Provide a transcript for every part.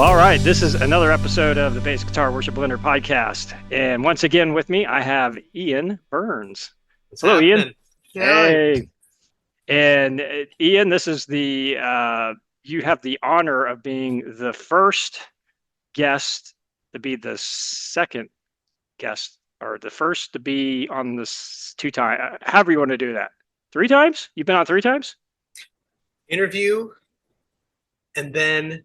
Well, all right. This is another episode of the Bass Guitar Worship Blender podcast. And once again with me, I have Ian Burns. What's Hello, Ian. happening? Yeah. Hey. And Ian, this is you have the honor of being the first guest to be the second guest, or the first to be on this two times, however you want to do that. Three times? You've been on three times? Interview, and then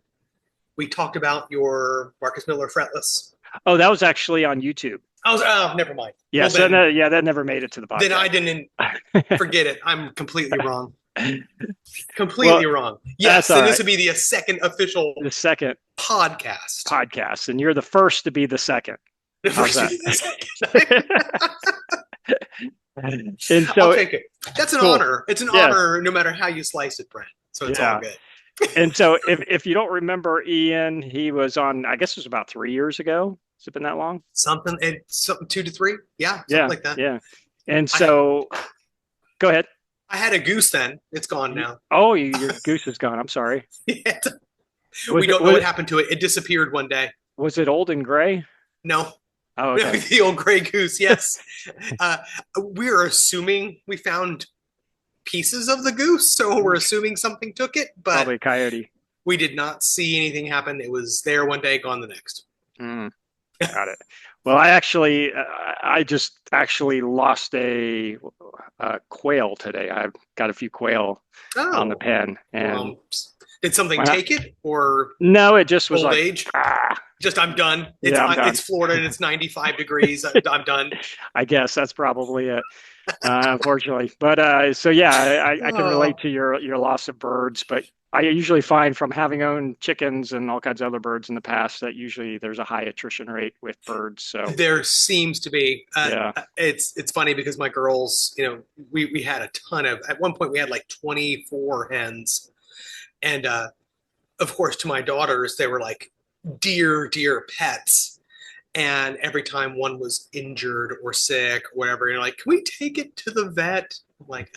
we talked about your Marcus Miller fretless. Oh, that was actually on YouTube. Never mind. Yes, Well, that never made it to the podcast. then I didn't forget it. I'm completely wrong. Completely wrong. Yes, and this would be the second official podcast, and you're the first to be the second. How's that? And so I'll take it. That's an honor. It's an honor no matter how you slice it, Brent. So it's all good. And so if you don't remember Ian, he was on, I guess it was about 3 years ago. Has it been that long? Something 2 to 3. Yeah, something like that. Yeah. And so go ahead. I had a goose then. It's gone now. Oh, your goose is gone. I'm sorry. We don't know what happened to it. It disappeared one day. Was it old and gray? No. Oh, okay. The old gray goose, yes. We're assuming we found pieces of the goose, so we're assuming something took it, but probably a coyote. We did not see anything happen. It was there one day, gone the next. Got it. Well, I just actually lost a quail today. I've got a few quail on the pen, and did something take it, or no? It just was old like age. Just I'm done. I'm done. It's Florida and it's 95 degrees. I'm done. I guess that's probably it. Unfortunately, but I can relate to your loss of birds, but I usually find from having owned chickens and all kinds of other birds in the past that usually there's a high attrition rate with birds. So there seems to be. It's funny because my girls, we had a ton of. At one point, we had like 24 hens, and of course, to my daughters, they were like dear pets. And every time one was injured or sick or whatever, you're like, can we take it to the vet? I'm like,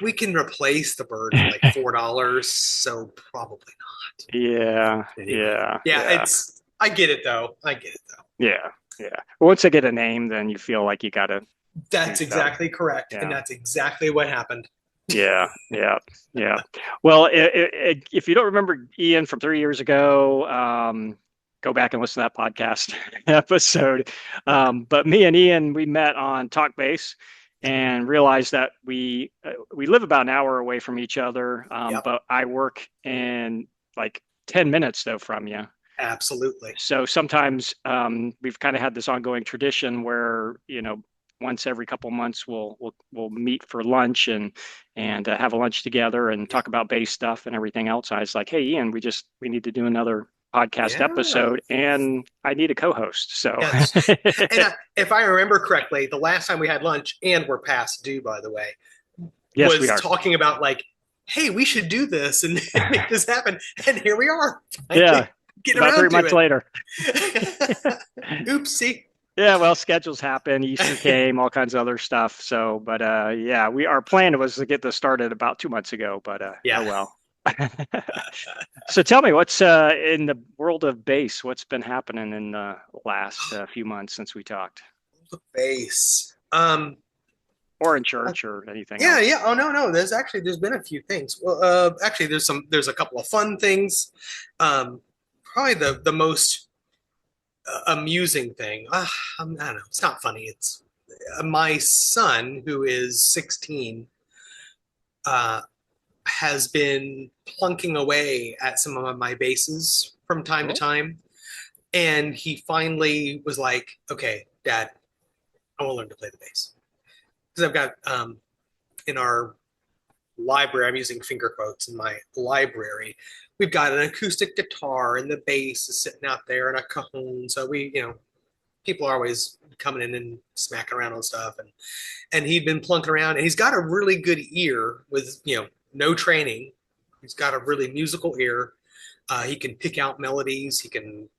we can replace the bird for like $4, so probably not. Yeah. I get it though. Yeah. Once they get a name, then you feel like you gotta. That's exactly correct, and that's exactly what happened. Yeah. Well, if you don't remember Ian from 3 years ago, go back and listen to that podcast episode. But me and Ian, we met on Talk Bass and realized that we live about an hour away from each other. But I work in like 10 minutes though from you. Absolutely. So sometimes we've kind of had this ongoing tradition where, once every couple months we'll meet for lunch and have a lunch together and talk about bass stuff and everything else. I was like, hey, Ian, we need to do another podcast episode, and I need a co-host. So, and if I remember correctly, the last time we had lunch, and we're past due, by the way, we are talking about like, hey, we should do this and make this happen, and here we are. Getting about 3 months later. Oopsie. Yeah, well, schedules happen. Easter came, all kinds of other stuff. So, but our plan was to get this started about 2 months ago. But oh well. So tell me, what's in the world of bass? What's been happening in the last few months since we talked? Bass, or in church or anything? Yeah. Oh no. There's been a few things. Well, actually, there's a couple of fun things. Probably the most amusing thing. I don't know. It's not funny. It's my son, who is 16. Has been plunking away at some of my basses from time to time. And he finally was like, okay, Dad, I want to learn to play the bass. Because I've got, in our library, I'm using finger quotes in my library, we've got an acoustic guitar and the bass is sitting out there and a cajon. So people are always coming in and smacking around on stuff. And he'd been plunking around, and he's got a really good ear with, no training. He's got a really musical ear. He can pick out melodies. He can,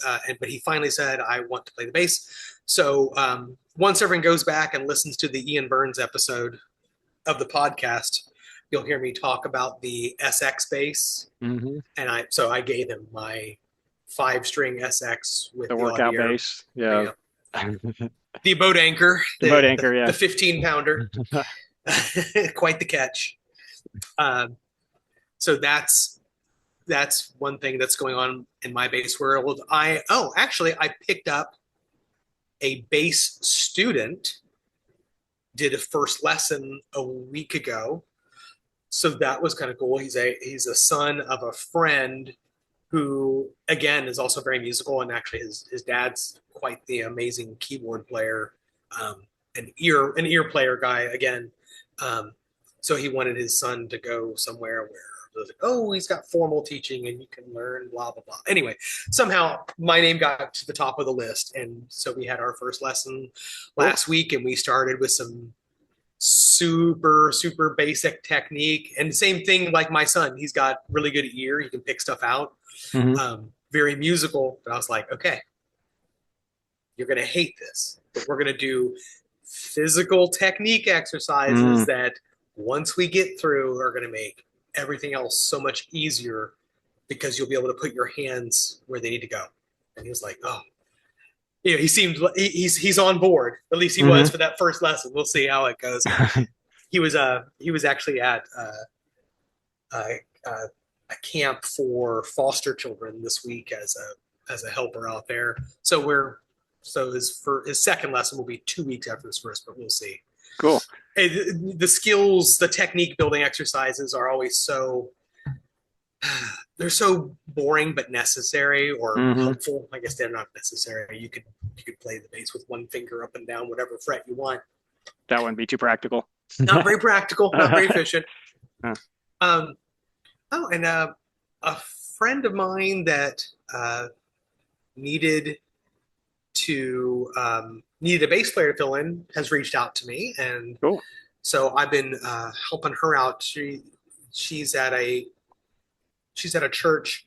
but he finally said, I want to play the bass. So once everyone goes back and listens to the Ian Burns episode of the podcast, you'll hear me talk about the SX bass, Hmm. and I gave him my 5 string SX with The the workout Audier, bass. Yeah. yeah, the boat anchor, The boat anchor. the Yeah. 15 pounder, quite the catch. Um, so that's one thing that's going on in my bass world. Actually I picked up a bass student, did a first lesson a week ago, so that was kind of cool. He's a son of a friend who again is also very musical, and actually his dad's quite the amazing keyboard player, um, an ear player guy again. Um, so he wanted his son to go somewhere where it was like, oh, he's got formal teaching and you can learn blah blah blah. Anyway, somehow my name got to the top of the list, and so we had our first lesson Cool. last week, and we started with some super basic technique. And same thing like my son, he's got really good ear, he can pick stuff out, Hmm. very musical. But I was like, okay, you're going to hate this, but we're going to do physical technique exercises Mm. that once we get through are going to make everything else so much easier, because you'll be able to put your hands where they need to go. And he was like, oh, he seemed he's on board. At least he was Hmm. for that first lesson. We'll see how it goes. He was actually at uh, uh, a camp for foster children this week as a helper out there. So his second lesson will be 2 weeks after his first, but we'll see. Cool. The skills, the technique building exercises are always they're so boring but necessary, or Hmm. helpful. I guess they're not necessary. You could play the bass with one finger up and down whatever fret you want. That wouldn't be too practical. Not very practical, not very efficient. Huh. Um, and a friend of mine that needed needed a bass player to fill in has reached out to me, and Cool. so I've been helping her out. She's at a she's at a church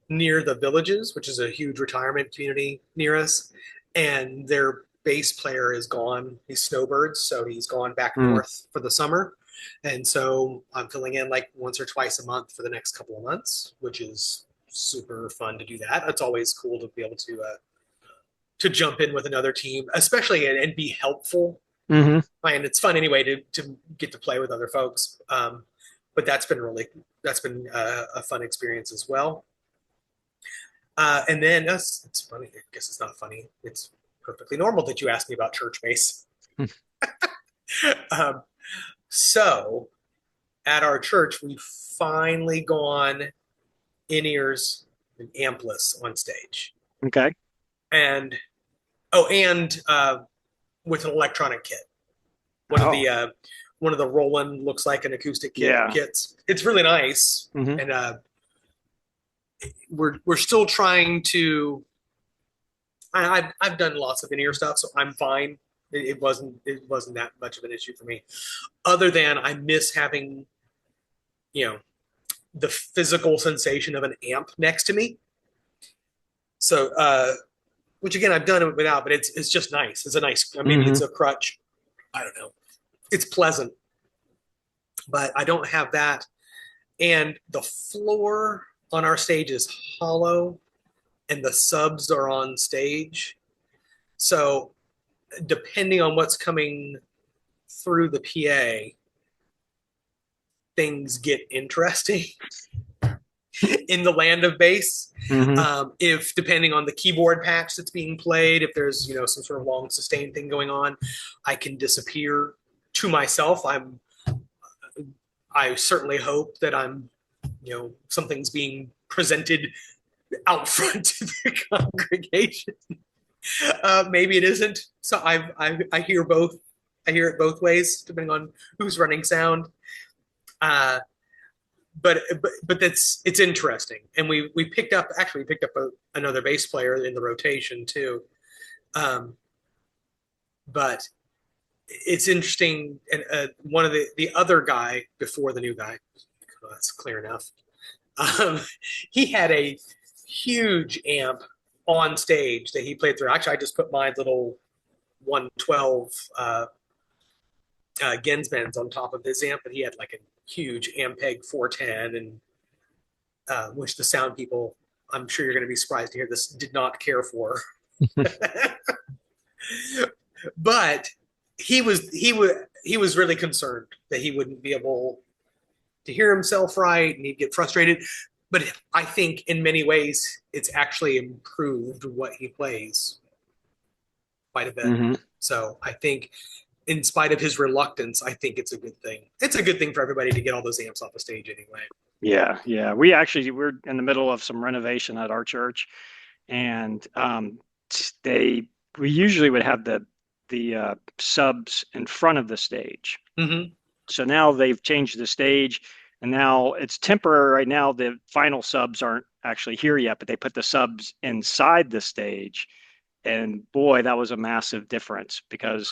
near the Villages, which is a huge retirement community near us, and their bass player is gone. He's snowbirds, so he's gone back Mm. north for the summer, and so I'm filling in like once or twice a month for the next couple of months, which is super fun to do that. It's always cool to be able to jump in with another team, especially and be helpful. Hmm. And it's fun anyway to get to play with other folks. But that's been a fun experience as well. And then it's funny. I guess it's not funny. It's perfectly normal that you ask me about church bass. um, so at our church, we've finally gone in ears and ampless on stage, Okay. and and with an electronic kit. One of Oh, the uh, one of the Roland looks like an acoustic yeah. kits. It's really nice, Hmm. and we're still trying to. I've done lots of in-ear stuff, so I'm fine. It wasn't that much of an issue for me, other than I miss having you know the physical sensation of an amp next to me. So which again I've done it without, but it's just nice. It's a nice. Maybe Hmm. it's a crutch. I don't know. It's pleasant, but I don't have that. And the floor on our stage is hollow, and the subs are on stage. So depending on what's coming through the PA, things get interesting in the land of bass. Hmm. If depending on the keyboard patch that's being played, if there's some sort of long sustained thing going on, I can disappear to myself. I certainly hope that something's being presented out front to the congregation. Maybe it isn't. So I hear both. I hear it both ways depending on who's running sound. Uh, but it's interesting, and we picked up another bass player in the rotation too. Um, but it's interesting, and one of the other guy before the new guy, well, that's clear enough. Um, he had a huge amp on stage that he played through. Actually, I just put my little 112 Gensbens on top of his amp, but he had like huge Ampeg 410, and which the sound people, I'm sure you're going to be surprised to hear this, did not care for. But he was really concerned that he wouldn't be able to hear himself right, and he'd get frustrated. But I think in many ways it's actually improved what he plays quite a bit. Hmm. So I think, in spite of his reluctance, I think it's a good thing. It's a good thing for everybody to get all those amps off the stage anyway. Yeah, yeah. We're in the middle of some renovation at our church, and they we usually would have the subs in front of the stage. Mm-hmm. So now they've changed the stage, and now it's temporary right now. The final subs aren't actually here yet, but they put the subs inside the stage. And boy, that was a massive difference because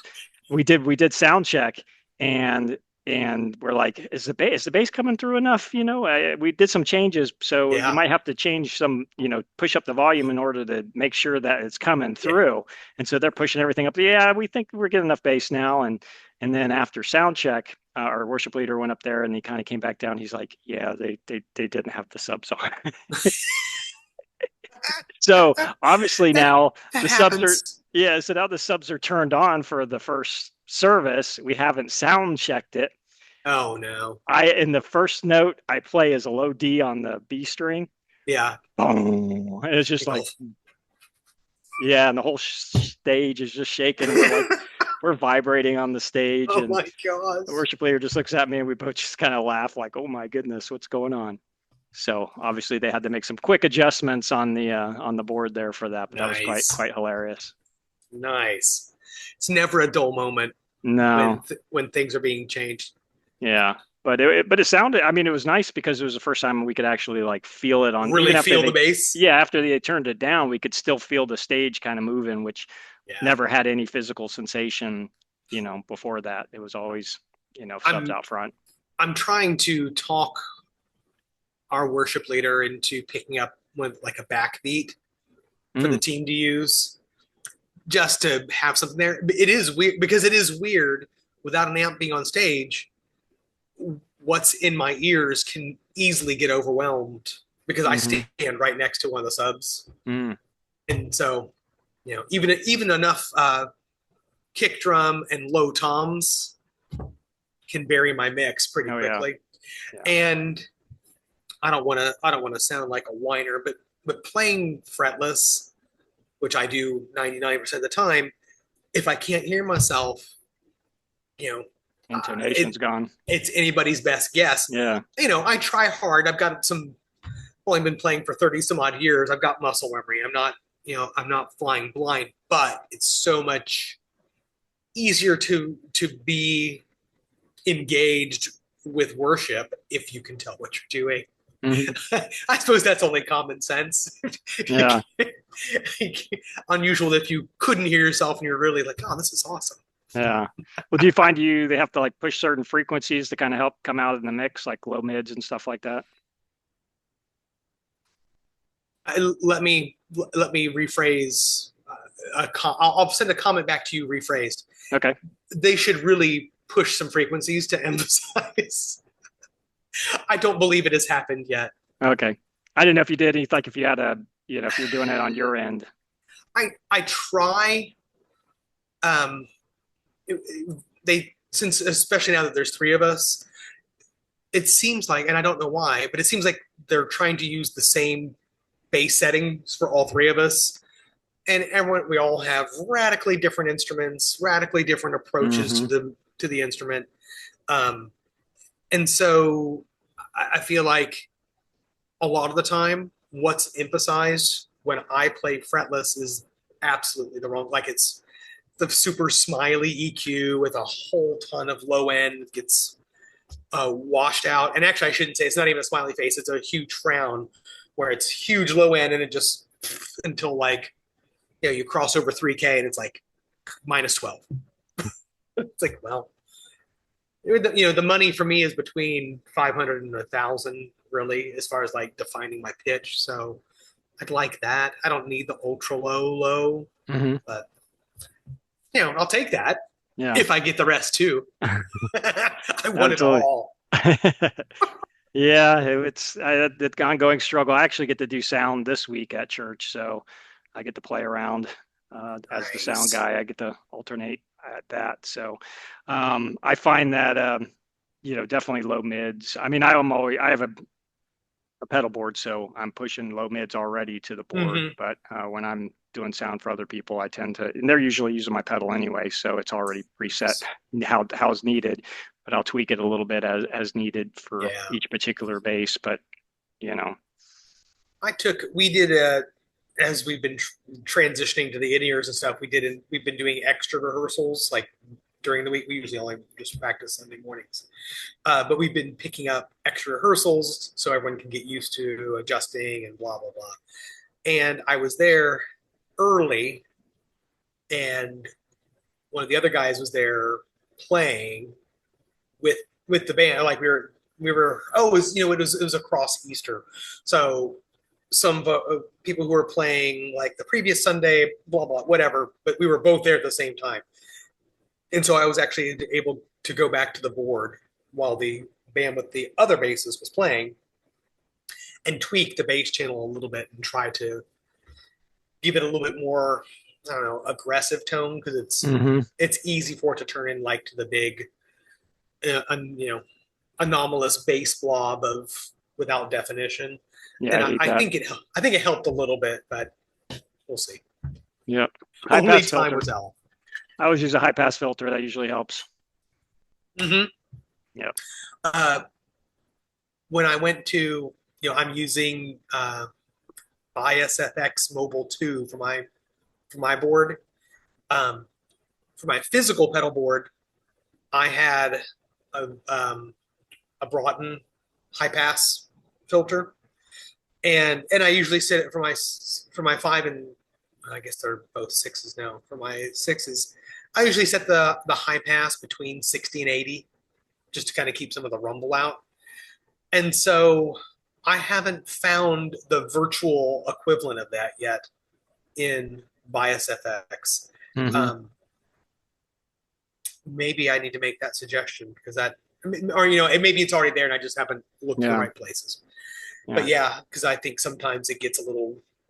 we did sound check, and we're like, is the bass coming through enough? We did some changes, so you Yeah. might have to change some, push up the volume in order to make sure that it's coming Yeah. through. And so they're pushing everything up. Yeah, we think we're getting enough bass now. And then after sound check, our worship leader went up there and he kind of came back down. He's like, yeah, they didn't have the subs on. So obviously that, now that the subs are, happens. yeah, so now the subs are turned on for the first service. We haven't sound checked it. Oh no. In the first note I play is a low D on the B string. Yeah. Boom. And it's just like, yeah, and the whole stage is just shaking, and we're vibrating on the stage, Oh and my gosh. the worship leader just looks at me and we both just kind of laugh like, oh my goodness, what's going on? So obviously they had to make some quick adjustments on the board there for that, but that was quite Nice. quite hilarious. Nice. It's never a dull moment No, when things are being changed. yeah, but it sounded. I mean, it was nice because it was the first time we could actually like feel it on Really even after feel the they, bass. yeah, after they turned it down, we could still feel the stage kind of moving, which Yeah. never had any physical sensation. Before that, it was always subs I'm out front. I'm trying to talk our worship leader into picking up with like a backbeat for the Mm, team to use, just to have something there. It is weird because it is weird without an amp being on stage. What's in my ears can easily get overwhelmed because I hmm stand right next to one of the subs, mm. and so even enough kick drum and low toms can vary my mix pretty Oh yeah, quickly. yeah. And I don't want to sound like a whiner, but playing fretless, which I do 99% of the time, if I can't hear myself, you know, Intonation's gone. it's anybody's best guess. Yeah. I try hard. I've got some. Well, I've been playing for 30 some odd years. I've got muscle memory. I'm not flying blind, but it's so much easier to be engaged with worship if you can tell what you're doing. Hmm. I suppose that's only common sense. Yeah. Unusual if you couldn't hear yourself and you're really like, oh, this is awesome. Yeah. Well, do you find they have to like push certain frequencies to kind of help come out in the mix, like low mids and stuff like that? Let me rephrase. I'll send a comment back to you rephrased. Okay. They should really push some frequencies to emphasize. I don't believe it has happened yet. Okay. I didn't know if you did any, like if you had if you're doing it on your end. I try. Um, they since especially now that there's three of us, it seems like, and I don't know why, but it seems like they're trying to use the same bass settings for all three of us. And we all have radically different instruments, radically different approaches Hmm. to the instrument. Um, and so I feel like a lot of the time, what's emphasized when I play fretless is absolutely the wrong. Like it's the super smiley EQ with a whole ton of low end gets washed out. And actually, I shouldn't say it's not even a smiley face; it's a huge frown where it's huge low end and it just until like you cross over 3K and it's like minus 12. It's like, well, the money for me is between 500 and 1,000 really as far as like defining my pitch. So I'd like that. I don't need the ultra low, Hmm. but I'll take that Yeah. if I get the rest too. I want it Absolutely. all. Yeah, it's the ongoing struggle. I actually get to do sound this week at church, so I get to play around as the sound Nice. guy. I get to alternate at that. So I find that definitely low mids. I mean, I have a pedal board, so I'm pushing low mids already to the board. Hmm. But when I'm doing sound for other people, I tend to, and they're usually using my pedal anyway, so it's already preset Nice. how's needed. But I'll tweak it a little bit as needed for Yeah. each particular bass. But you know, We did a, as we've been transitioning to the in ears and stuff, we've been doing extra rehearsals like during the week. We usually only just practice Sunday mornings. But we've been picking up extra rehearsals so everyone can get used to adjusting and blah, blah, blah. And I was there early, and one of the other guys was there playing with the band. Like oh, it was across Easter. So some people who were playing like the previous Sunday, blah, blah, whatever, but we were both there at the same time. And so I was actually able to go back to the board while the band with the other basses was playing and tweak the bass channel a little bit and try to give it a little bit more, I don't know, aggressive tone because hmm it's easy for it to turn in like to the big, you know, anomalous bass blob of without definition. yeah, And I hate I that. think it helped a little bit, but we'll see. Yep, high Only pass time will filter. tell. I always use a high pass filter. That usually helps. Mm-hmm. Yep. Uh, when I went to, I'm using Bias FX Mobile 2 for my board. Um, for my physical pedal board, I had a, um, a Broughton high pass filter, and I usually set it for my five, and I guess they're both sixes now. For my sixes, I usually set the high pass between 60 and 80, just to kind of keep some of the rumble out. And so I haven't found the virtual equivalent of that yet in Bias FX. hmm Um, maybe I need to make that suggestion because or maybe it's already there and I just haven't looked to the Yeah. right places. But Yeah. yeah, because I think sometimes it gets a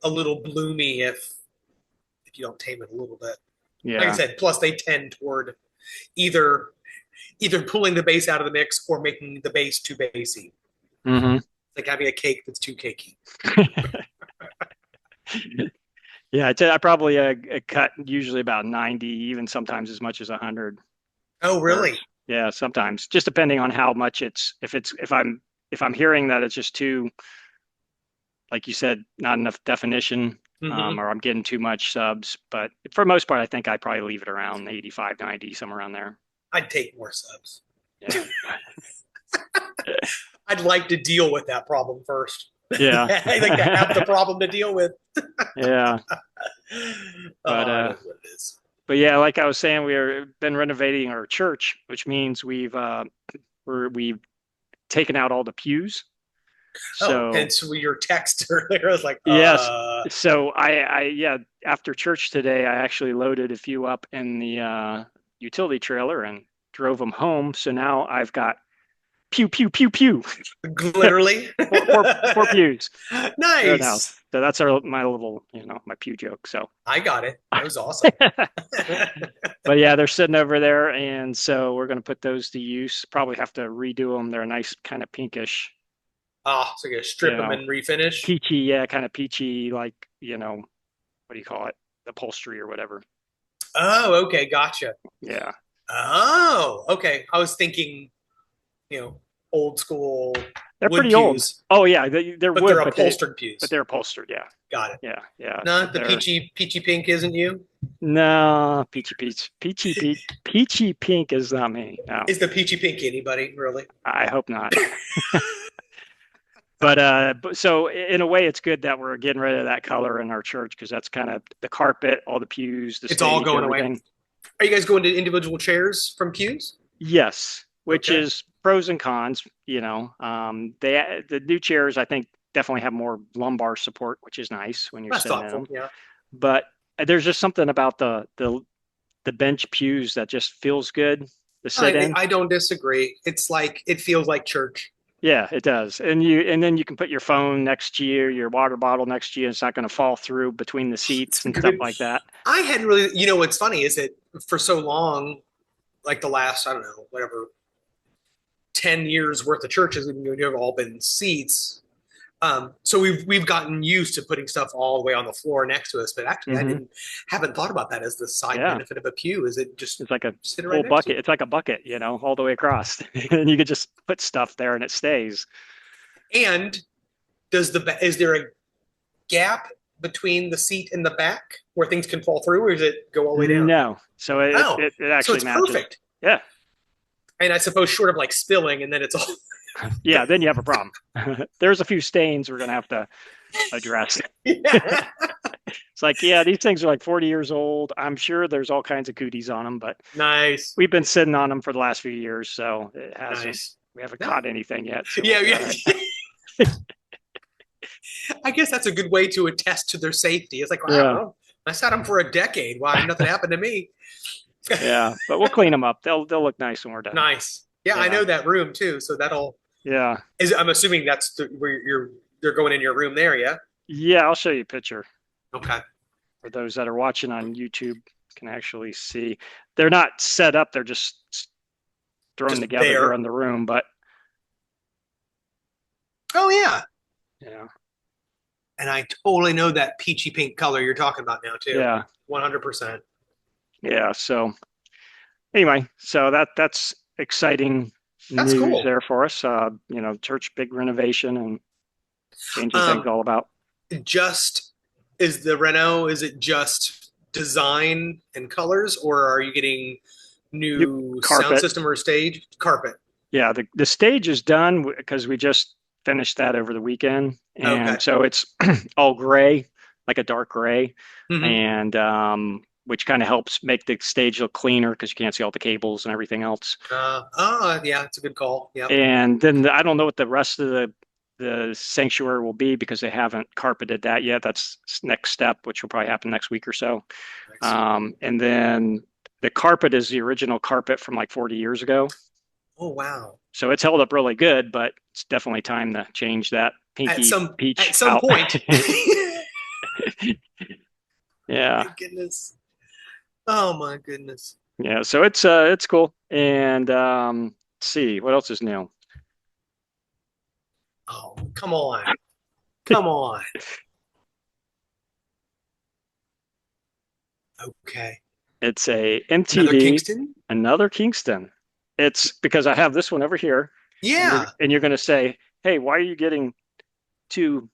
little bloomy if you don't tame it a little bit. Like I Yeah. said, plus they tend toward either pulling the bass out of the mix or making the bass too bassy. hmm It's like having a cake that's too cakey. Yeah, I probably cut usually about 90, even sometimes as much as 100 Oh, hertz. really? Yeah, sometimes just depending on how much if I'm hearing that it's just too, like you said, not enough definition, Mm-hmm. or I'm getting too much subs. But for the most part, I think I probably leave it around 85, 90, somewhere around there. I'd take more subs. Yeah. I'd like to deal with that problem first. Yeah. I like to have the problem to deal with. Yeah. But Oh, it is what it is. yeah, like I was saying, we've been renovating our church, which means we've taken out all the pews. Oh, So hence your text earlier. I was like, yes, so yeah, after church today, I actually loaded a few up in the utility trailer and drove them home. So now I've got pew pew pew pew literally. four pews there now. Nice. So that's my little my pew joke. So I got it. That was awesome. but yeah, they're sitting over there, and so we're going to put those to use. Probably have to redo them. They're a nice kind of pinkish, So you're gonna strip you them know, and refinish. peachy, yeah, kind of peachy, like what do you call it? Upholstery or whatever. Oh, okay, gotcha. Yeah, Oh, okay. I was thinking, you know, old school they're wood pretty old. pews, Oh yeah, they're but they're wood, but upholstered pews. they're upholstered. Yeah, Got it. yeah, yeah. No, the They're peachy pink isn't you. no peachy pink is not me. No, Is the peachy pink anybody really? I hope not. But so in a way, it's good that we're getting rid of that color in our church because that's kind of the carpet, all the pews, the It's all stage, going away. everything. Are you guys going to individual chairs from pews? Yes, which Okay, is pros and cons. The new chairs I think definitely have more lumbar support, which is nice when you're that's sitting in thoughtful. them. Yeah. But there's just something about the bench pews that just feels good. to sit in. I don't disagree. It's like it feels like church. Yeah, it does. And then you can put your phone next to you, your water bottle next to you. It's not going to fall through between the It's seats and stuff good. like that. I hadn't really, what's funny is that for so long, like the last, I don't know, whatever, 10 years worth of churches, have all been seats. So we've gotten used to putting stuff all the way on the floor next to us, but actually I Hmm. haven't thought about that as the side Yeah, benefit of a pew. Is it just it's like a sitting right full next to bucket. you? It's like a bucket, all the way across. And you could just put stuff there and it stays. And is there a gap between the seat and the back where things can fall through, or does it go all the way down? No. So Oh, it so actually it's matches. perfect. Yeah. And I suppose short of like spilling, and then it's all. Yeah, then you have a problem. There's a few stains we're gonna have to address. Yeah. It's like, yeah, these things are like 40 years old. I'm sure there's all kinds of cooties on them, but Nice. we've been sitting on them for the last few years, so it hasn't. Nice. We haven't No. caught anything yet, so we'll Yeah, be all yeah. right. I guess that's a good way to attest to their safety. It's like, Yeah, wow, I sat them for a decade. Why nothing happened to me? yeah, but we'll clean them up. They'll look nice when we're done. Nice. Yeah, I Yeah, know that room too. So that'll yeah, is. I'm assuming that's where they're going in your room there. Yeah. yeah. I'll show you a picture Okay. for those that are watching on YouTube can actually see. They're not set up. They're just thrown Just together here there. in the room, but Oh yeah. yeah, And I totally know that peachy pink color you're talking about now too. yeah, 100%. yeah. So anyway, so that's exciting That's news cool. there for us. Church big renovation and changing things Um, all about. just is the Renault, is it just design and colors, or are you getting New new sound carpet. system or stage carpet? Yeah, the stage is done because we just finished that over the weekend, Okay. and so it's all gray, like a dark gray, Hmm. and which kind of helps make the stage look cleaner because you can't see all the cables and everything else. Yeah, it's a good call. Yep. And then I don't know what the rest of the sanctuary will be because they haven't carpeted that yet. That's next step, which will probably happen next week or so. Nice. And then the carpet is the original carpet from like 40 years ago. Oh wow. So it's held up really good, but it's definitely time to change that pinky At peach some out. point. Yeah. My goodness. Oh my goodness. Yeah. So it's cool. And let's see, what else is new? Oh, come on. Come on. Okay. It's a Another MTD, Kingston? another Kingston. It's because I have this one over here, and you're Yeah. and you're going to say, "Hey, why are you getting two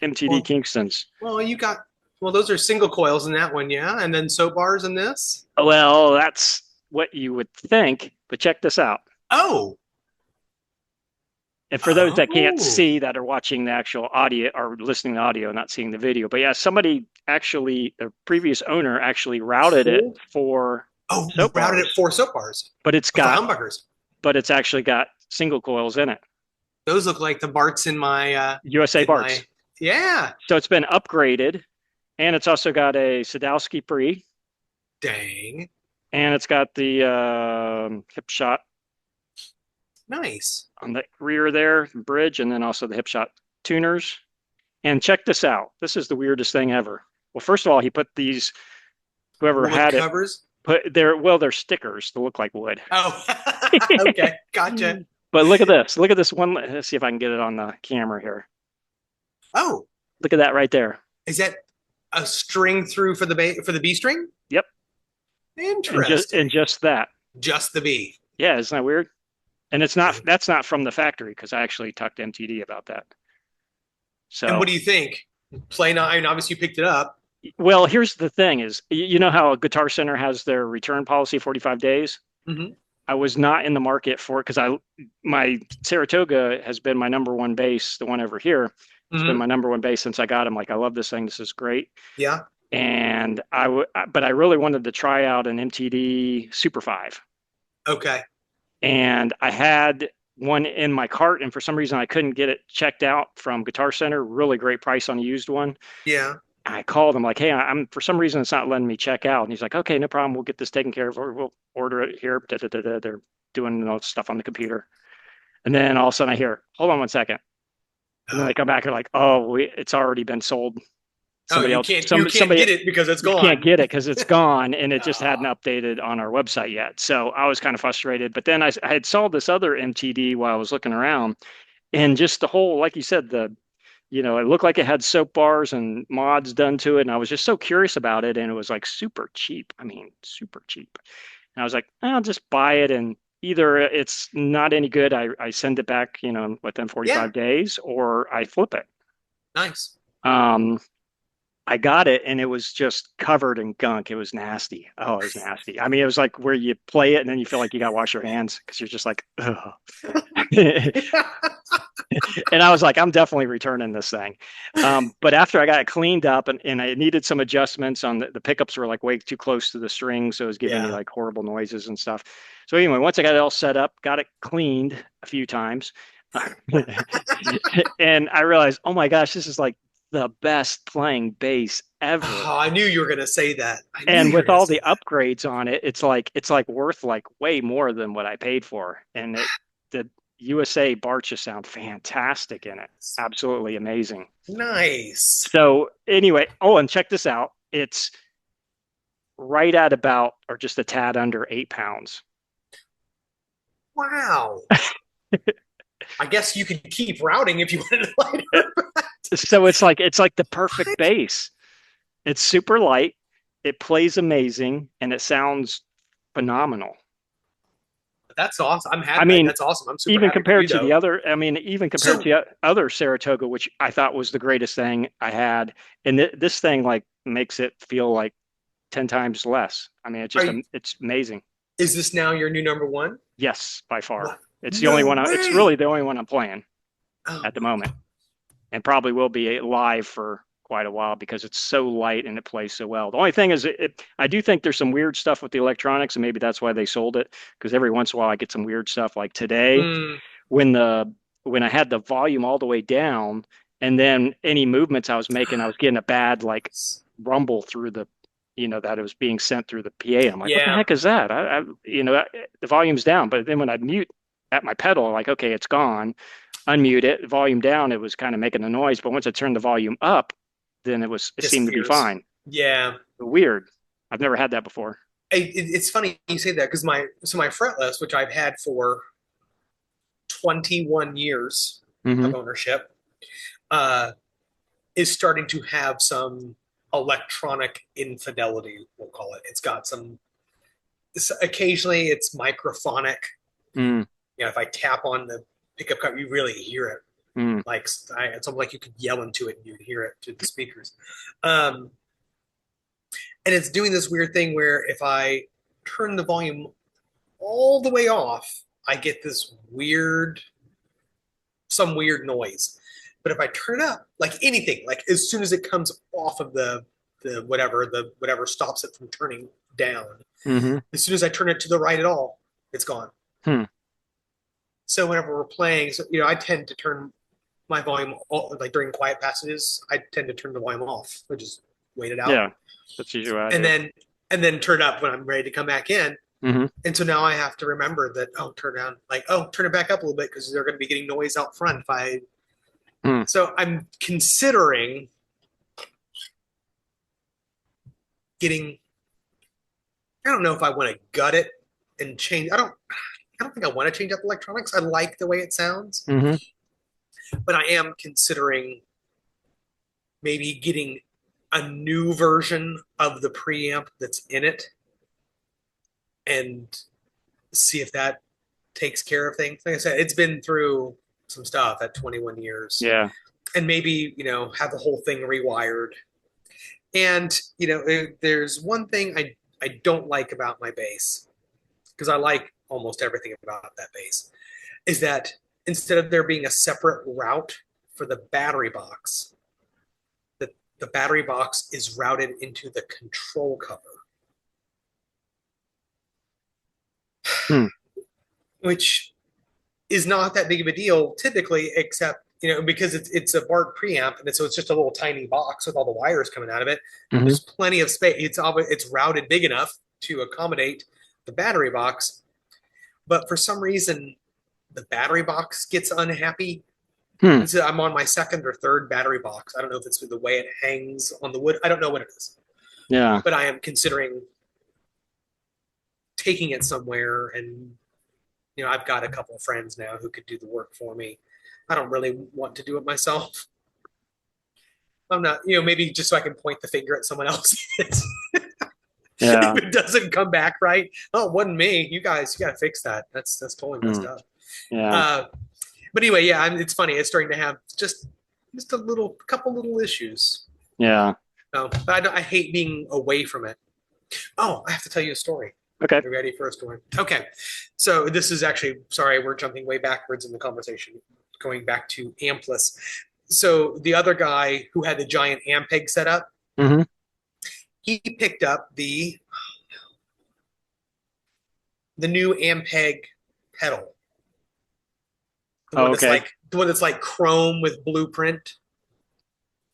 MTD Well, Kingstons?" you got those are single coils in that one, yeah. And then soap bars in this. Well, that's what you would think, but check this out. Oh. And for those that can't Oh. see that are watching the actual audio or listening to audio, not seeing the video, but yeah, somebody actually, the previous owner actually routed it Cool. for Oh, soap routed it bars, for soap bars but it's for got, humbuckers. but it's actually got single coils in it, Those look like the Barts USA in my Barts. yeah. So it's been upgraded, and it's also got a Sadowski pre, Dang. and it's got the hip shot Nice. on the rear there, bridge, and then also the hip shot tuners. And check this out. This is the weirdest thing ever. Well, first of all, he put these, whoever Wood had it, covers. put there, well, they're stickers that look like wood. Oh, okay. Gotcha. But look at this. Look at this one. Let's see if I can get it on the camera here. Oh, Look at that right there. is that a string through for the B string? Yep. And Interesting. just that. Just the B. Yeah, isn't that weird? And that's not from the factory because I actually talked to MTD about that. And So, what do you think? Play nine. I mean, obviously, you picked it up. well, here's the thing is, you know how a Guitar Center has their return policy, 45 days? Hmm. I was not in the market for it because my Saratoga has been my number one bass, the one over here. It's been Hmm. my number one bass since I got him. Like, I love this thing. This is great. Yeah. And but I really wanted to try out an MTD Super 5. Okay. And I had one in my cart, and for some reason I couldn't get it checked out from Guitar Center. Really great price on a used one. Yeah. I called him like, hey, I'm for some reason it's not letting me check out. And he's like, okay, no problem. We'll get this taken care of, or we'll order it here. Da, da, da, da. They're doing stuff on the computer. And then all of a sudden I hear, hold on one second. And then they Oh, come back and like, oh, it's already been sold. oh, Somebody else, you can't somebody, get it because it's you can't gone. get it because it's gone and it just hadn't Ah, updated on our website yet. So I was kind of frustrated. But then I had saw this other MTD while I was looking around, and just the whole, like you said, it looked like it had soap bars and mods done to it. And I was just so curious about it. And it was like super cheap. I mean, super cheap. And I was like, I'll just buy it. And either it's not any good, I send it back, within yeah, 45 days, or I flip it. nice. Um, I got it and it was just covered in gunk. It was nasty. Oh, it was nasty. I mean, it was like where you play it and then you feel like you got to wash your hands because you're just like, ugh. And I was like, I'm definitely returning this thing. But after I got it cleaned up and I needed some adjustments on the pickups were like way too close to the string. So it was giving me Yeah. like horrible noises and stuff. So anyway, once I got it all set up, got it cleaned a few times. And I realized, oh my gosh, this is like the best playing bass ever. Oh, I knew you were gonna say that. I knew And you were with gonna all say the that. upgrades on it, it's like worth like way more than what I paid for. And the USA bars just sound fantastic in it. Absolutely amazing. Nice. So anyway, oh, and check this out. It's right at about or just a tad under 8 pounds. Wow. I guess you could keep routing if you wanted to It- lighter. so it's like the perfect What? bass. It's super light, it plays amazing, and it sounds phenomenal. That's awesome. I'm I happy. mean, That's awesome. I'm super even happy for compared you to the though. other, I mean, even compared to So the other Saratoga, which I thought was the greatest thing I had, and this thing like makes it feel like 10 times less. I mean, are you, it's amazing. is this now your new number one? Yes, by What? far. It's the only No one, it's really way. the only one I'm playing Oh at the my moment, and probably will be live for quite a while because it's so light and it plays so well. The only thing is, I do think there's some weird stuff with the electronics, and maybe that's why they sold it. Because every once in a while I get some weird stuff. Like today, mm, when the when I had the volume all the way down, and then any movements I was making, I was getting a bad like rumble through that it was being sent through the PA. I'm like, what the yeah, heck is that? The volume's down, but then when I mute at my pedal, I'm like, okay, it's gone. Unmute it, volume down, it was kind of making a noise. But once I turned the volume up, then it seemed to be disappears. fine. Yeah. Weird. I've never had that before. It's funny you say that because my fretless, which I've had for 21 years Hmm. of ownership, uh, is starting to have some electronic infidelity. We'll call it. It's got some. Occasionally, it's microphonic. Mm, If I tap on the pickup cup, you really hear it. mm. Like it's almost like you could yell into it and you'd hear it through the speakers. Um, and it's doing this weird thing where if I turn the volume all the way off, I get this some weird noise. But if I turn it up, like anything, like as soon as it comes off of the whatever stops it from turning down, Hmm. as soon as I turn it to the right at all, it's gone. Hmm. So whenever we're playing, so I tend to turn my volume like during quiet passages. I tend to turn the volume off. I just wait it out, Yeah, that's usually what I and do. then turn up when I'm ready to come back in. Hmm. And so now I have to remember that turn down turn it back up a little bit because they're going to be getting noise out front if I. Hmm. So I'm considering getting. I don't know if I want to gut it and change. I don't think I want to change up electronics. I like the way it sounds, Hmm. but I am considering maybe getting a new version of the preamp that's in it and see if that takes care of things. Like I said, it's been through some stuff at 21 years. Yeah. And maybe, have the whole thing rewired. And, there's one thing I don't like about my bass, because I like almost everything about that bass, is that instead of there being a separate route for the battery box, the battery box is routed into the control cover, Hmm. which is not that big of a deal typically, except because it's a Bart preamp, and so it's just a little tiny box with all the wires coming out of it. Hmm. There's plenty of space. It's routed big enough to accommodate the battery box, but for some reason, the battery box gets unhappy. Hmm. I'm on my second or third battery box. I don't know if it's the way it hangs on the wood. I don't know what it is, Yeah. but I am considering taking it somewhere. And I've got a couple of friends now who could do the work for me. I don't really want to do it myself. I'm not, maybe just so I can point the finger at someone else. If Yeah. it doesn't come back right, oh, it wasn't me. You guys, you got to fix that. That's totally messed Hmm. up. Yeah. Uh, but anyway, yeah, it's funny. It's starting to have just a couple little issues. Yeah. No, but I hate being away from it. Oh, I have to tell you a story. Okay. You ready for a story? Okay. So this is actually, sorry, we're jumping way backwards in the conversation, going back to ampless. So the other guy who had the giant Ampeg set up, Hmm. he picked up the new Ampeg pedal, Oh, okay. the one that's like chrome with blueprint,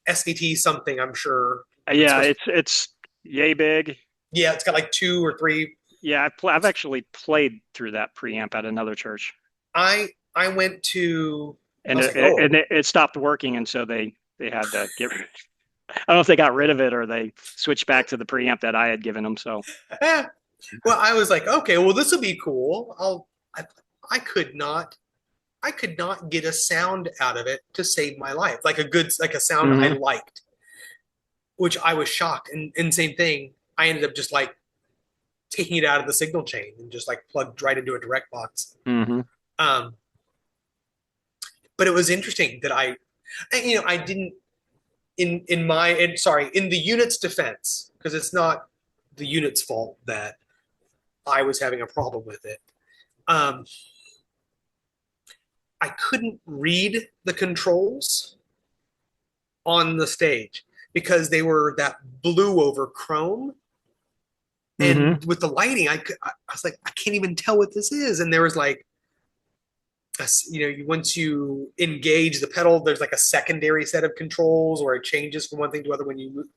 SVT something. I'm sure it's Yeah. supposed. It's yay big. Yeah, it's got like two or three. Yeah. I've actually played through that preamp at another church, I went to. I and was like, oh, it stopped working, and so they had to get. I don't know if they got rid of it or they switched back to the preamp that I had given them. So. eh. Well, I was like, okay, well, this will be cool. I could not. I could not get a sound out of it to save my life, like a sound I Hmm. liked, which I was shocked. And same thing, I ended up just like taking it out of the signal chain and just like plugged right into a direct box. Hmm. Um, but it was interesting that I didn't in the unit's defense, because it's not the unit's fault that I was having a problem with it. Um, I couldn't read the controls on the stage because they were that blue over chrome. Hmm. And with the lighting, I was like, I can't even tell what this is. And there was like, once you engage the pedal, there's like a secondary set of controls where it changes from one thing to other when you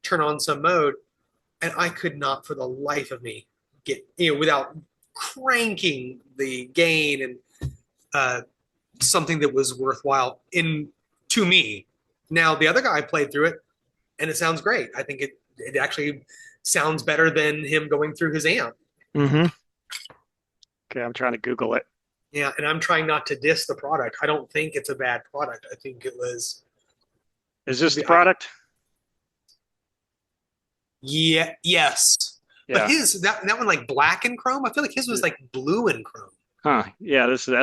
turn on some mode. And I could not, for the life of me, get without cranking the gain and something that was worthwhile in to me. Now the other guy played through it, and it sounds great. I think it actually sounds better than him going through his amp. Hmm. Okay, I'm trying to Google it. Yeah, and I'm trying not to diss the product. I don't think it's a bad product. I think it was. Is this the I, product? yeah, yes, but Yeah. that one like black and chrome. I feel like his was like blue and chrome. Huh. Yeah, this is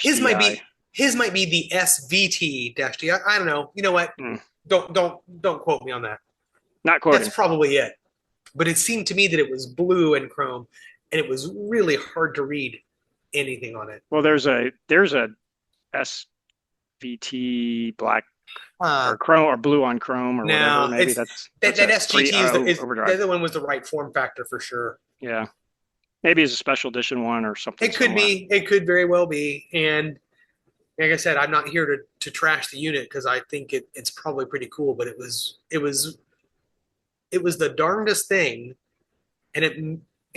His might SGT-DI. be his might be the SVT-D. I don't know. You know what? Hmm. Don't quote me on that. Not That's quoting. probably it. But it seemed to me that it was blue and chrome, and it was really hard to read anything on it. Well, there's a SVT black Uh, or chrome or blue on chrome or whatever. no, Maybe it's that's that a pre SGT is the overdrive. other one was the right form factor for sure. Yeah. Maybe it's a special edition one or something It could similar. be, it could very well be, and like I said, I'm not here to trash the unit because I think it's probably pretty cool. But it was the darndest thing, and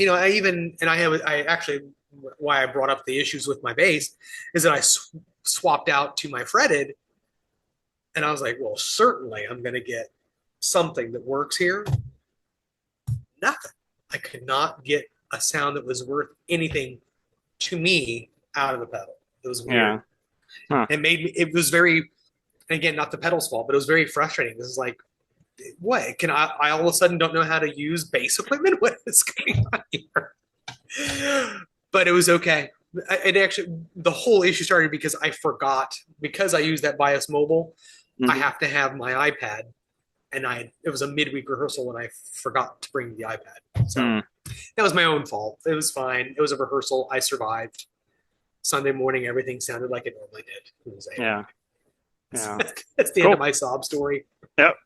I actually why I brought up the issues with my bass is that I swapped out to my fretted, and I was like, well, certainly I'm going to get something that works here. Nothing. I could not get a sound that was worth anything to me out of the pedal. It was weird. Yeah. Huh. It was very, again, not the pedal's fault, but it was very frustrating. This is like, what? I all of a sudden don't know how to use bass equipment? What is going on here? But it was okay. It actually, the whole issue started because because I use that Bias Mobile, I Hmm. have to have my iPad. And it was a midweek rehearsal and I forgot to bring the iPad. So Hmm. that was my own fault. It was fine. It was a rehearsal. I survived. Sunday morning, everything sounded like it normally did. It was Yeah. Yeah. That's the end of Cool. my sob story. Yep.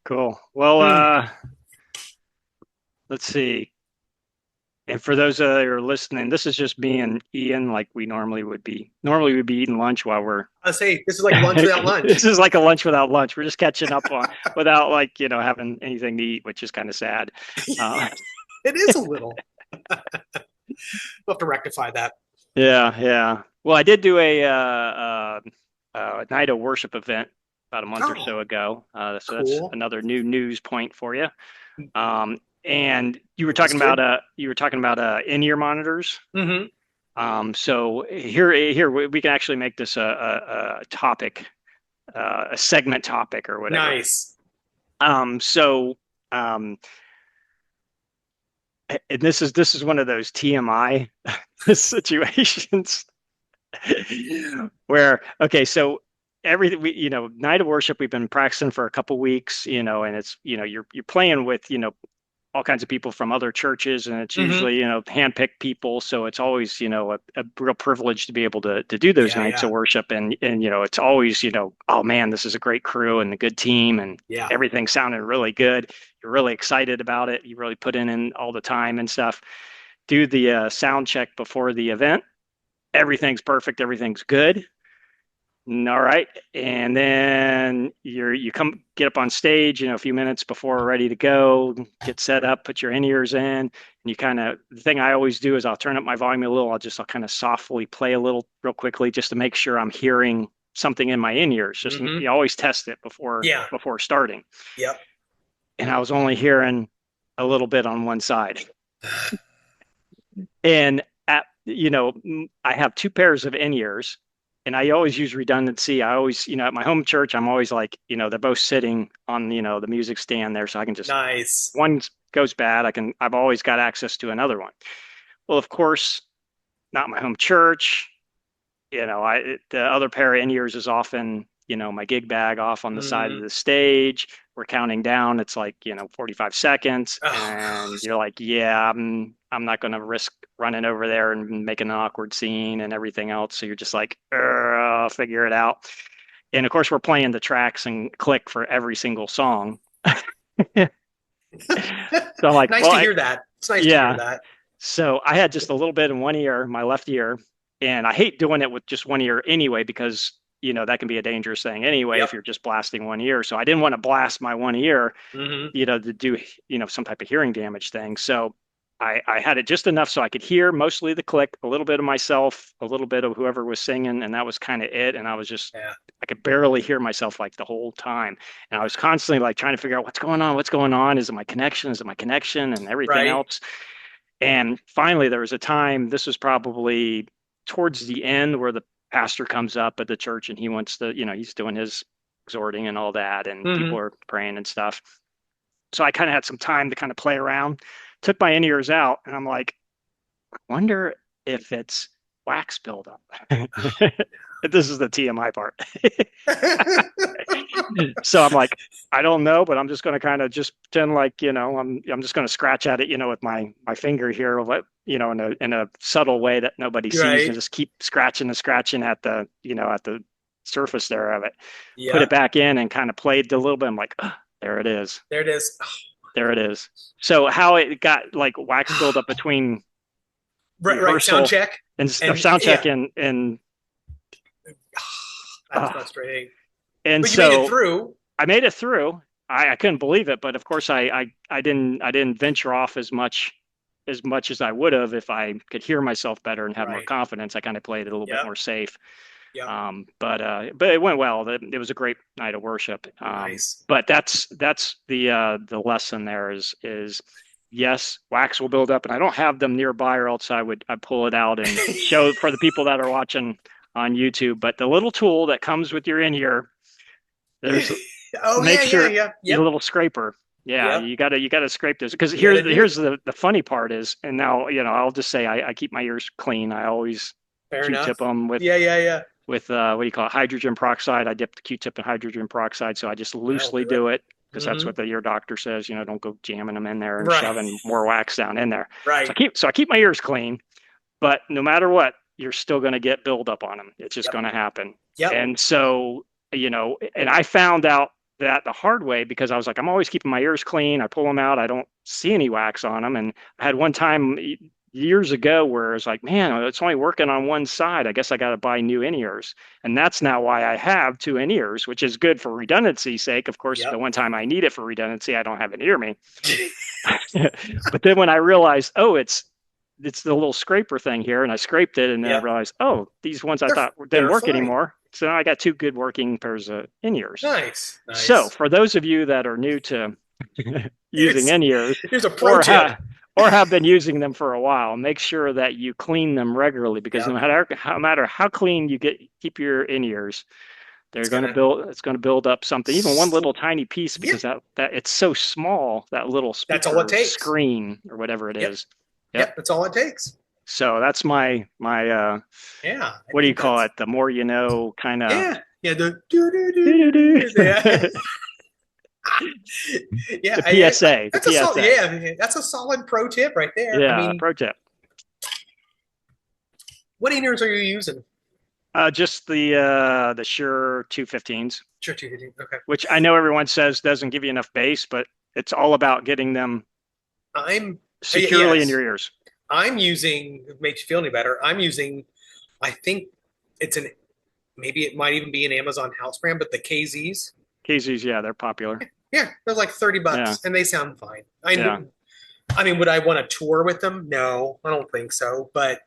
Cool. Well, Mm. let's see. And for those that are listening, this is just me and Ian, like we normally we'd be eating lunch while we're I say this is like lunch without this lunch. is like a lunch without lunch. We're just catching up on without like, having anything to eat, which is kind of sad. Uh, It is a little. We'll have to rectify that. yeah, yeah. Well, I did do a night of worship event about a month or Oh, so ago. So that's cool. another new news point for you. And Interested. you were talking about in-ear monitors. Mm-hmm. So here we can actually make this a topic, a segment topic or whatever. Nice. So um, and this is one of those TMI situations where okay, so everything night of worship we've been practicing for a couple weeks, and it's you're playing with all kinds of people from other churches, and it's Mm-hmm. usually handpicked people, so it's always a real privilege to be able to do those Yeah, nights of yeah, worship, and it's always oh man, this is a great crew and a good team, and yeah. everything sounded really good. You're really excited about it. You really put in all the time and stuff. Do the sound check before the event. Everything's perfect. Everything's good. All right. And then you come get up on stage, a few minutes before we're ready to go, get set up, put your in-ears in, and you kind of the thing I always do is I'll turn up my volume a little. I'll kind of softly play a little real quickly just to make sure I'm hearing something in my in-ears. Just Mm-hmm. you always test it before Yeah. before starting. Yep. And I was only hearing a little bit on one side. And I have two pairs of in-ears, and I always use redundancy. I always, at my home church, I'm always like, they're both sitting on, the music stand there, so I can just Nice. one goes bad, I've always got access to another one. Well, of course, not my home church. The other pair of in-ears is often, my gig bag off on the side of Mm-hmm. the stage. We're counting down. It's like, 45 seconds. Oh And gosh. you're like, yeah, I'm not going to risk running over there and making an awkward scene and everything else. So you're just like, I'll figure it out. And of course, we're playing the tracks and click for every single song. So I'm like, Nice well, to hear that. It's nice to hear yeah. that. So I had just a little bit in one ear, my left ear, and I hate doing it with just one ear anyway because that can be a dangerous thing anyway if Yep. you're just blasting one ear. So I didn't want to blast my one ear, Mm-hmm. to do some type of hearing damage thing. So I had it just enough so I could hear mostly the click, a little bit of myself, a little bit of whoever was singing, and that was kind of it. And Yeah. I could barely hear myself like the whole time. And I was constantly like trying to figure out what's going on, what's going on. Is it my connection? Is it my connection? And everything Right. else. And finally, there was a time, this was probably towards the end, where the pastor comes up at the church and he wants to, he's doing his exhorting and all that, and people Mm-hmm. are praying and stuff. So I kind of had some time to kind of play around, took my in ears out, and I'm like, I wonder if it's wax buildup. This is the TMI part. So I'm like, I don't know, but I'm just going to kind of just pretend like, I'm just going to scratch at it, with my finger here, in a subtle way that nobody sees, and Right. just keep scratching and scratching at the surface there of it. Put it Yep. back in and kind of played a little bit. I'm like, oh, there it is. There it is. There it is. So how it got like wax buildup between Right, right. Sound rehearsal check. or And sound check yeah, that's uh, frustrating. and But you made it so through. I made it through. I couldn't believe it, but of course I didn't venture off as much as I would have if I could hear myself better and have more Right. confidence. I kind of played it a little bit Yep. more safe. Yep. But it went well. It was a great night of worship. Nice. But that's the lesson there is yes, wax will build up, and I don't have them nearby, or else I'd pull it out and show for the people that are watching on YouTube. But the little tool that comes with your in ear, there's Oh make yeah, yeah, sure yeah. your Yep. little scraper. Yeah, Yep. you gotta scrape this because You here's gotta do here's it. the funny part is, and now I'll just say I keep my ears clean. I always Fair Q-tip enough. them with Yeah, yeah, yeah. what do you call it, hydrogen peroxide. I dip the Q-tip in hydrogen peroxide, so I just That'll loosely do it. do it because that's Mm-hmm. what the ear doctor says. Don't go jamming them in there and Right. shoving more wax down in there. So Right. I keep my ears clean, but no matter what, you're still going to get buildup on them. It's just Yep. going to happen. Yep. And so, and I found out that the hard way because I was like, I'm always keeping my ears clean. I pull them out. I don't see any wax on them. And I had one time years ago where it's like, man, it's only working on one side. I guess I got to buy new in-ears. And that's now why I have two in-ears, which is good for redundancy's sake. Of course, the Yep. one time I need it for redundancy, I don't have it near me. But then when I realized, oh, it's the little scraper thing here, and I scraped it, and then I Yep. realized, oh, these ones I They're thought didn't they're work fine. anymore. So now I got two good working pairs of in-ears. Nice. So Nice. for those of you that are new to using Here's in-ears here's a pro or tip. or have been using them for a while, make sure that you clean them regularly because Yep. no matter how clean you keep your in-ears, It's gonna it's going to build up something, even one little tiny piece, Yep. because that it's so small, that little That's all it speaker takes. screen or whatever it Yep. is. Yep. Yep. That's all it takes. So that's my Yeah. I what do you think call that's it? The more you know kind of yeah. Yeah. The do do do do do. Yeah. Yeah. the PSA, the That's a solid. PSA. Yeah. That's a solid pro tip right there. I Yeah, mean, pro tip. what ears are you using? Just the Shure 215s, Sure. 250. Okay. which I know everyone says doesn't give you enough bass, but it's all about getting them I'm securely in yes. your ears. I'm using. If it makes you feel any better. I'm using. I think it's an maybe it might even be an Amazon house brand, but the KZs. KZs, yeah, they're popular. Yeah, they're like 30 Yeah, bucks and they sound fine. yeah. I mean, would I want to tour with them? No, I don't think so. But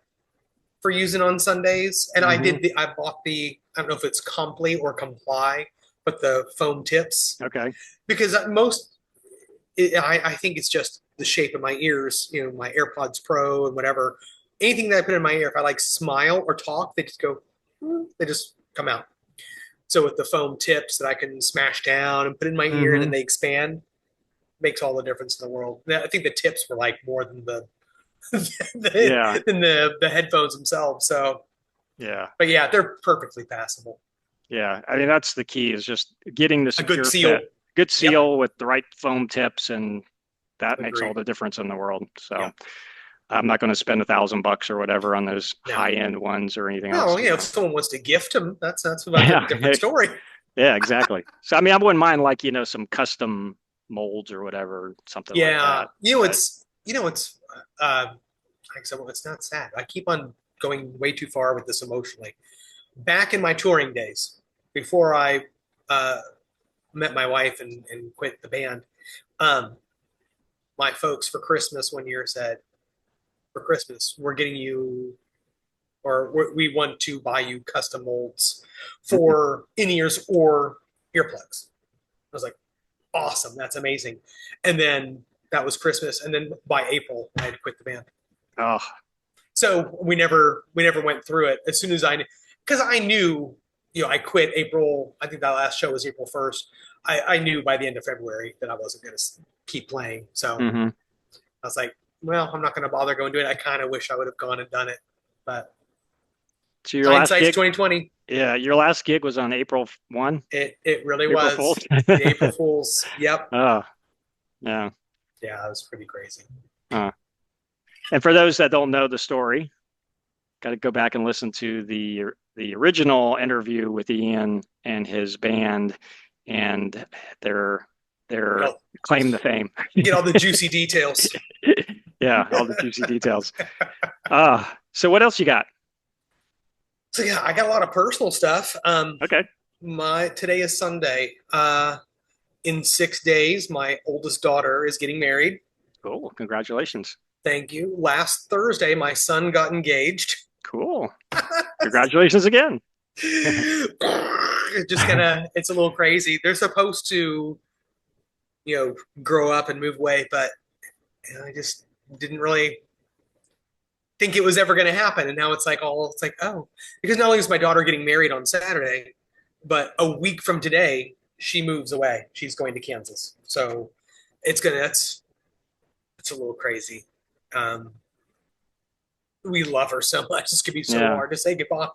for using on Sundays, and Hmm. I bought I don't know if it's Comply or Comply, but the foam tips Okay. because I think it's just the shape of my ears, my AirPods Pro and whatever. Anything that I put in my ear, if I like smile or talk, they just go, they just come out. So with the foam tips that I can smash down and put in my ear and then Hmm. they expand, makes all the difference in the world. I think the tips were like more than Yeah, the headphones themselves. So, yeah, but yeah, they're perfectly passable. yeah. I mean, that's the key is just getting the A good secure seal. fit, good Yep, seal with the right foam tips, and that makes all agreed. the difference in the world. So Yep. I'm not going to spend $1,000 or whatever on those No, high end ones or anything else. no. If someone wants to gift them, that's a different Yeah, story. yeah, exactly. So I mean, I wouldn't mind like some custom molds or whatever, something like Yeah, that. But like I said, well, it's not sad. I keep on going way too far with this emotionally. Back in my touring days, before I uh, met my wife and quit the band, um, my folks for Christmas one year said, "For Christmas, we're getting you, or we want to buy you custom molds mm, for in ears or earplugs." I was like, "Awesome, that's amazing!" And then that was Christmas, and then by April, I had quit the band. oh, So we never went through it. As soon as because I knew, I quit April. I think that last show was April 1st. I knew by the end of February that I wasn't going to keep playing. So hmm. I was like, well, I'm not going to bother going to it. I kind of wish I would have gone and done it, but So your last hindsight's gig, 2020. yeah, your last gig was on April 1, It really April Fool's. was the April Fools. Yep. Oh, yeah. Yeah, it was pretty crazy. Uh, and for those that don't know the story, got to go back and listen to the original interview with Ian and his band, and their Get their all, claim to fame. get all the juicy details. Yeah, all the juicy details. So what else you got? So yeah, I got a lot of personal stuff. Okay, My today is Sunday. In 6 days, my oldest daughter is getting married. cool. Congratulations. Thank you. Last Thursday, my son got engaged. Cool. Congratulations again. It just kind of it's a little crazy. They're supposed to, grow up and move away, but I just didn't really think it was ever going to happen. And now it's like, oh, because not only is my daughter getting married on Saturday, but a week from today, she moves away. She's going to Kansas. So it's a little crazy. Um, we love her so much. It's gonna be so Yeah, hard to say goodbye.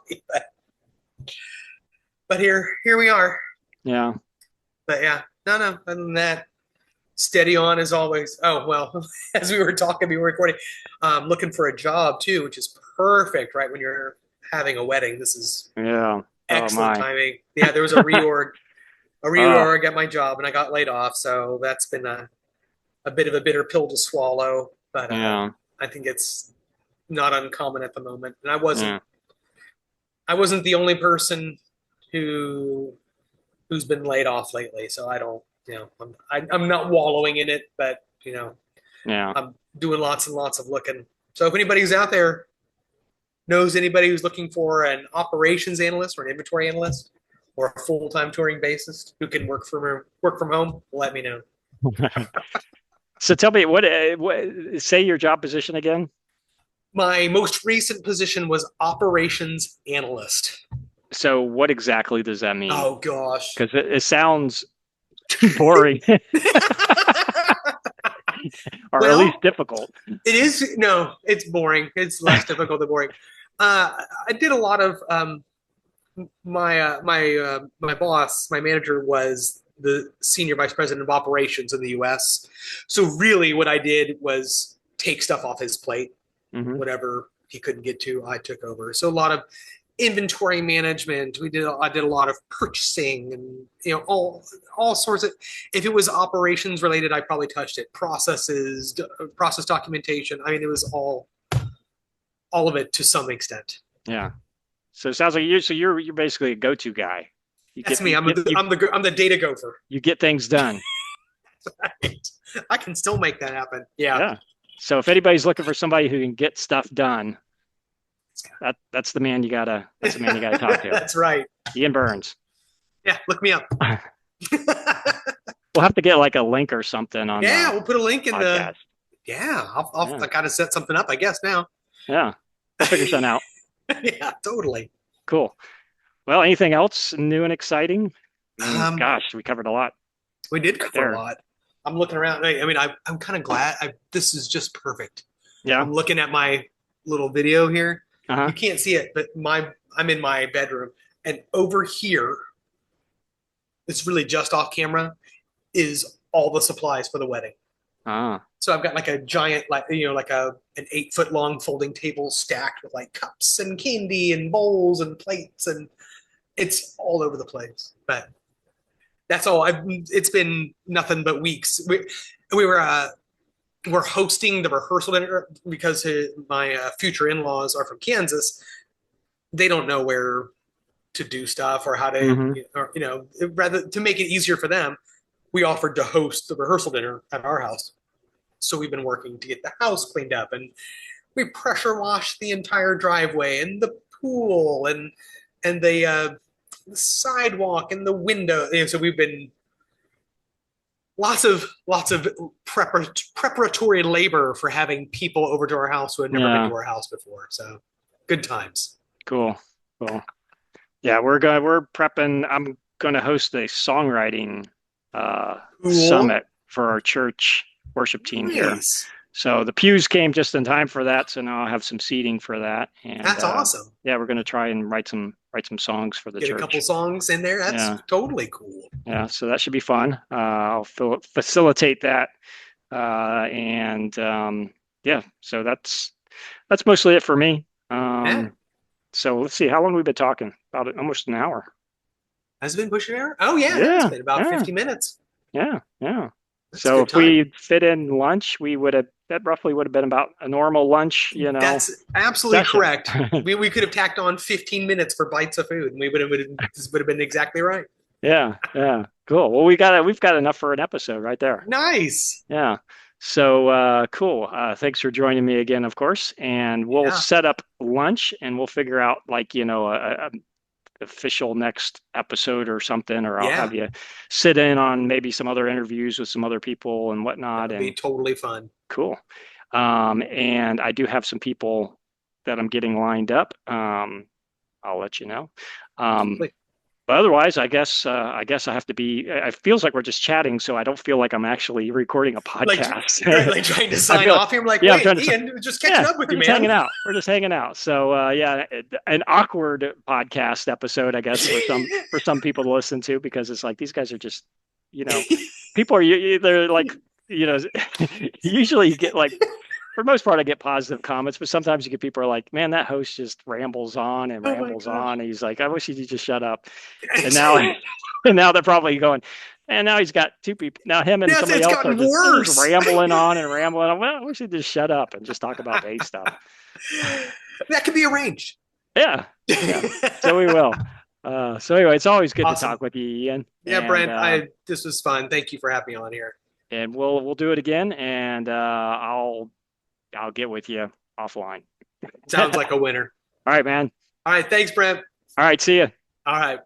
But here we are. yeah. But yeah, no. Other than that, steady on as always. Oh well, as we were talking, we were recording. Looking for a job too, which is perfect, right when you're having a wedding. This is Yeah. Oh excellent my. timing. Yeah, there was a reorg, Oh, at my job, and I got laid off. So that's been a bit of a bitter pill to swallow. But yeah. I think not uncommon at the moment. And Yeah. I wasn't the only person who who's been laid off lately. So I don't, I'm not wallowing in it, but Yeah. I'm doing lots and lots of looking. So if anybody's out there knows anybody who's looking for an operations analyst or an inventory analyst or a full-time touring bassist who can work from home, let me know. So tell me what say your job position again? My most recent position was operations analyst. So what exactly does that mean? Oh gosh. Because it sounds boring or at least Well, difficult. it is no, it's boring. It's less difficult than boring. I did a lot of my boss, my manager was the senior vice president of operations in the U.S. So really, what I did was take stuff off his plate. Hmm. Whatever he couldn't get to, I took over. So a lot of inventory management. I did a lot of purchasing and all sorts of. If it was operations related, I probably touched it. Process documentation. I mean, it was all of it to some extent. Yeah. So it sounds like you're basically a go-to guy. You That's get me. you I'm get the you I'm the I'm the data gopher. you get things done. I can still make that happen. Yeah. Yeah. So if anybody's looking for somebody who can get stuff done, that's the man you gotta talk to. That's right. Ian Burns. Yeah, look me up. We'll have to get like a link or something on Yeah, the we'll put a link in the. podcast. Yeah, Yeah. I got to set something up, I guess now. Yeah. We'll figure something out. Yeah, totally. Cool. Well, anything else new and exciting? I mean, Um, gosh, we covered a lot we did right cover a there. lot. I'm looking around. I'm kind of glad. This is just perfect. Yeah. I'm looking at my little video here. Uh-huh. You can't see it, but I'm in my bedroom, and over here, it's really just off camera, is all the supplies for the wedding. Ah. So I've got like a giant, like an 8 foot long folding table stacked with like cups and candy and bowls and plates, and it's all over the place. But that's all. It's been nothing but weeks. We're hosting the rehearsal dinner because my future in-laws are from Kansas. They don't know where to do stuff or how to, Mm-hmm. rather to make it easier for them, we offered to host the rehearsal dinner at our house. So we've been working to get the house cleaned up, and we pressure washed the entire driveway and the pool and the sidewalk and the window. And so we've been lots of preparatory labor for having people over to our house who had never been Yeah. to our house before. So good times. Cool. Cool. Yeah, we're prepping. I'm gonna host a songwriting Cool. summit for our church worship team here. Nice. So the pews came just in time for that, so now I'll have some seating for that. And That's awesome. yeah, we're gonna try and write some songs for the Get a couple church. songs in there. That's Yeah, totally cool. yeah. So that should be fun. I'll facilitate that, and yeah. So that's mostly it for me. Yeah. So let's see, how long have we been talking? About almost an hour. Has it been pushing hour? Oh yeah, it has Yeah, been about yeah, 50 minutes. yeah, yeah. That's a So good if time. we fit in lunch, that roughly would have been about a normal lunch, That's absolutely session. correct. We could have tacked on 15 minutes for bites of food, and this would have been exactly right. Yeah, yeah. Cool. Well, we've got enough for an episode right there. Nice. Yeah. So cool. Thanks for joining me again, of course. And we'll Yeah. set up lunch and we'll figure out like, a official next episode or something, or I'll Yeah. have you sit in on maybe some other interviews with some other people and That whatnot. would be And totally fun. cool. And I do have some people that I'm getting lined up. I'll let you know. Um, but otherwise, I guess I have to be. It feels like we're just chatting, so I don't feel like I'm actually recording a Like, podcast. like trying to I sign feel like, off here. I'm like, yeah, I'm wait, trying to. Ian, just catching Yeah, up with we're you, just man. hanging out. We're just hanging out. So yeah, an awkward podcast episode, I guess, for some people to listen to because it's like these guys are just, you know, people are they're like, you know, usually you get like for the most part, I get positive comments, but sometimes you get people who are like, man, that host just rambles on and Oh my rambles gosh. on. And he's like, I wish you'd just shut up. And now, and now they're probably going, And now he's got two people. Now him and Now somebody it's else are gotten just they're just worse. rambling on and rambling on. Well, we should just shut up and just talk about base stuff. That could be arranged. Yeah, yeah. So we will. So anyway, it's always good to Awesome. talk with you, Ian, Yeah, and Brent, I this was fun. Thank you for having me on here. we'll do it again, and I'll get with you offline. All Sounds like a winner. right, man. All right, thanks, Brent. All right, see you. All right.